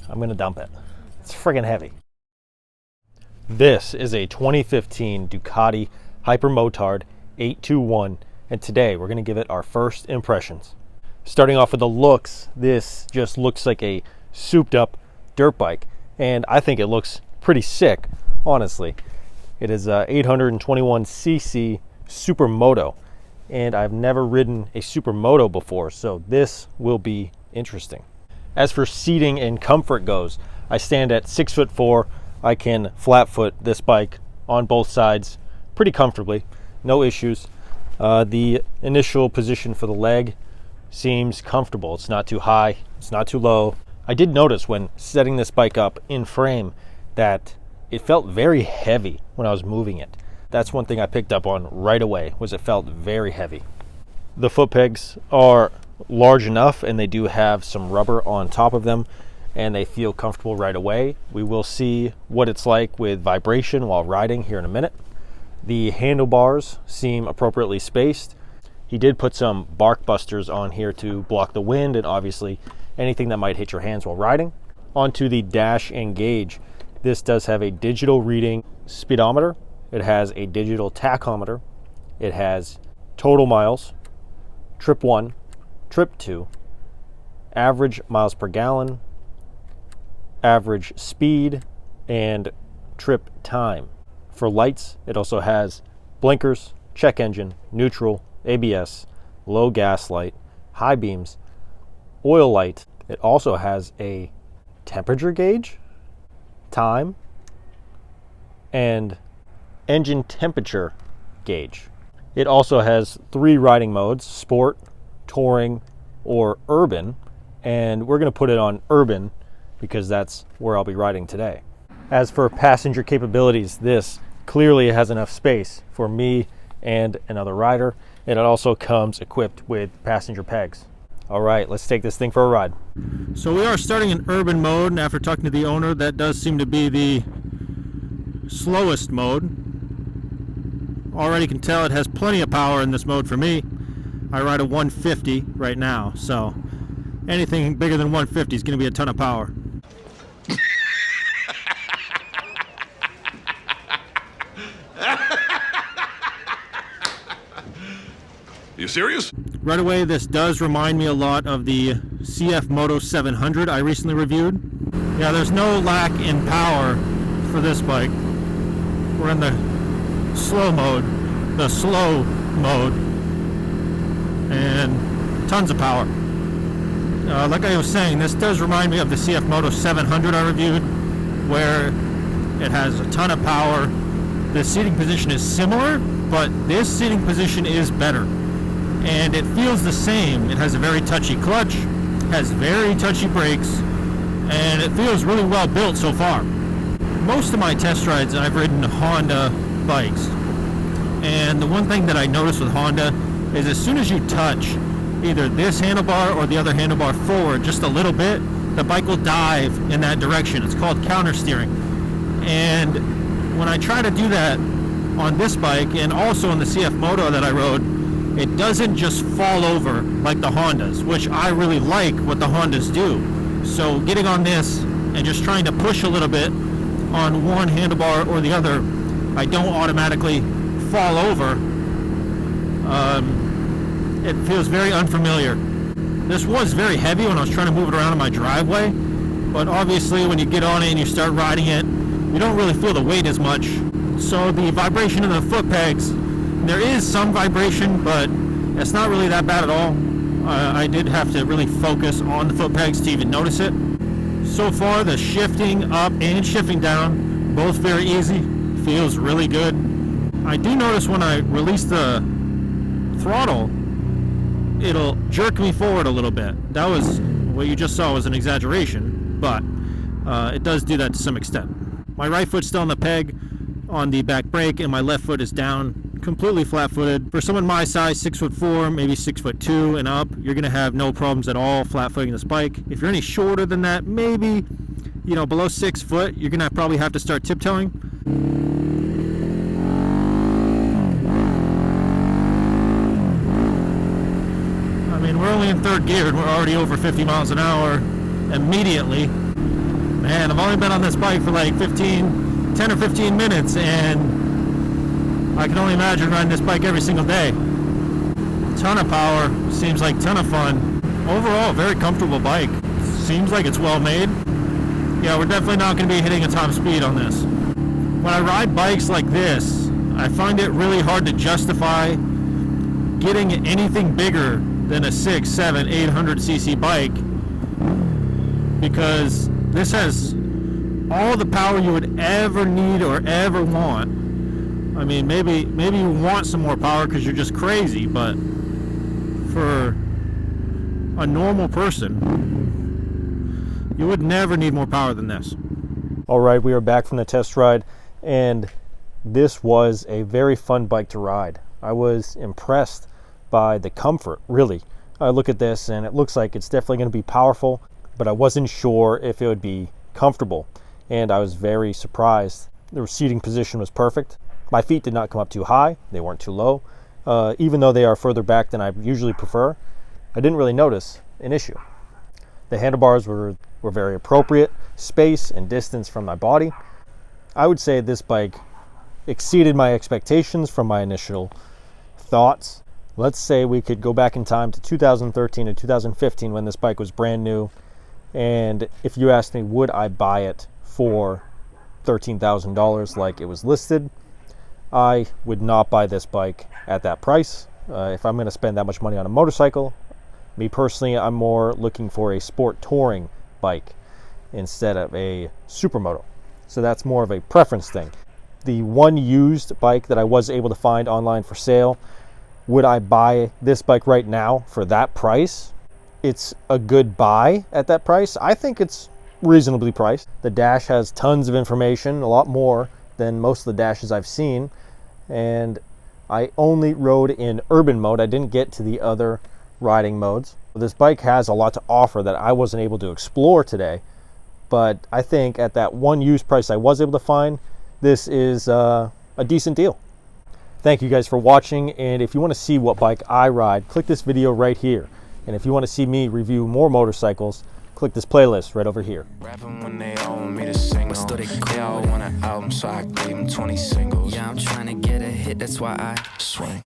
I'm gonna dump it. It's friggin' heavy. This is a 2015 Ducati HYPERMOTARD 821, and today we're gonna give it our first impressions. Starting off with the looks, this just looks like a souped up dirt bike, and I think it looks pretty sick, honestly. It is a 821cc Supermoto, and I've never ridden a Supermoto before, so this will be interesting. As for seating and comfort goes, I stand at 6'4". I can flat foot this bike on both sides pretty comfortably, no issues. The initial position for the leg seems comfortable. It's not too high, it's not too low. I did notice when setting this bike up in frame that it felt very heavy when I was moving it. That's one thing I picked up on right away, was it felt very heavy. The foot pegs are large enough, and they do have some rubber on top of them, and they feel comfortable right away. We will see what it's like with vibration while riding here in a minute. The handlebars seem appropriately spaced. He did put some bark busters on here to block the wind and obviously anything that might hit your hands while riding. Onto the dash and gauge. This does have a digital reading speedometer. It has a digital tachometer. It has total miles, trip 1, trip 2, average miles per gallon, average speed, and trip time. For lights, it also has blinkers, check engine, neutral, ABS, low gas light, high beams, oil light. It also has a temperature gauge, time, and engine temperature gauge. It also has 3 riding modes: sport, touring, or urban, and we're going to put it on urban because that's where I'll be riding today. As for passenger capabilities, this clearly has enough space for me and another rider, and it also comes equipped with passenger pegs. All right, let's take this thing for a ride. So we are starting in urban mode, and after talking to the owner, that does seem to be the slowest mode. Already can tell it has plenty of power in this mode for me. I ride a 150 right now, so anything bigger than 150 is going to be a ton of power. You serious? Right away, this does remind me a lot of the CF Moto 700 I recently reviewed. Yeah, there's no lack in power for this bike. We're in the slow mode, and tons of power. Like I was saying, this does remind me of the CF Moto 700 I reviewed, where it has a ton of power. The seating position is similar, but this seating position is better. And it feels the same. It has a very touchy clutch, has very touchy brakes, and it feels really well built so far. Most of my test rides, I've ridden Honda bikes, and the one thing that I noticed with Honda is as soon as you touch either this handlebar or the other handlebar forward just a little bit, the bike will dive in that direction. It's called counter steering. And when I try to do that on this bike and also on the CF Moto that I rode, it doesn't just fall over like the Hondas, which I really like what the Hondas do. So getting on this and just trying to push a little bit on one handlebar or the other, I don't automatically fall over. It feels very unfamiliar. This was very heavy when I was trying to move it around in my driveway, but obviously when you get on it and you start riding it, you don't really feel the weight as much. So the vibration in the foot pegs, there is some vibration, but it's not really that bad at all. I did have to really focus on the foot pegs to even notice it. So far, the shifting up and shifting down, both very easy, feels really good. I do notice when I release the throttle, it'll jerk me forward a little bit. That was, what you just saw was an exaggeration, but it does do that to some extent. My right foot's still on the peg on the back brake, and my left foot is down, completely flat-footed. For someone my size, 6'4", maybe 6'2" and up, you're gonna have no problems at all flat-footing this bike. If you're any shorter than that, maybe, below 6 foot, you're gonna probably have to start tiptoeing. I mean, we're only in third gear and we're already over 50 miles an hour immediately. Man, I've only been on this bike for like 10 or 15 minutes, and I can only imagine riding this bike every single day. Ton of power, seems like ton of fun. Overall, very comfortable bike. Seems like it's well made. Yeah, we're definitely not going to be hitting a top speed on this. When I ride bikes like this, I find it really hard to justify getting anything bigger than a 6, 7, 800cc bike, because this has all the power you would ever need or ever want. I mean, maybe you want some more power because you're just crazy, but for a normal person, you would never need more power than this. All right, we are back from the test ride, and this was a very fun bike to ride. I was impressed by the comfort, really. I look at this and it looks like it's definitely going to be powerful, but I wasn't sure if it would be comfortable, and I was very surprised. The seating position was perfect. My feet did not come up too high, they weren't too low. Even though they are further back than I usually prefer, I didn't really notice an issue. The handlebars were very appropriate, space and distance from my body. I would say this bike exceeded my expectations from my initial thoughts. Let's say we could go back in time to 2013 and 2015 when this bike was brand new, and if you asked me would I buy it for $13,000 like it was listed, I would not buy this bike at that price. If I'm going to spend that much money on a motorcycle, me personally, I'm more looking for a sport touring bike instead of a supermoto. So that's more of a preference thing. The one used bike that I was able to find online for sale, would I buy this bike right now for that price? It's a good buy at that price. I think it's reasonably priced. The dash has tons of information, a lot more than most of the dashes I've seen, and I only rode in urban mode. I didn't get to the other riding modes. This bike has a lot to offer that I wasn't able to explore today, but I think at that one used price I was able to find, this is a decent deal. Thank you guys for watching, and if you want to see what bike I ride, click this video right here. And if you want to see me review more motorcycles, click this playlist right over here. Rapping when they all want me to sing on. They all want an album, so I gave them 20 singles. Yeah, I'm trying to get a hit, that's why I swing.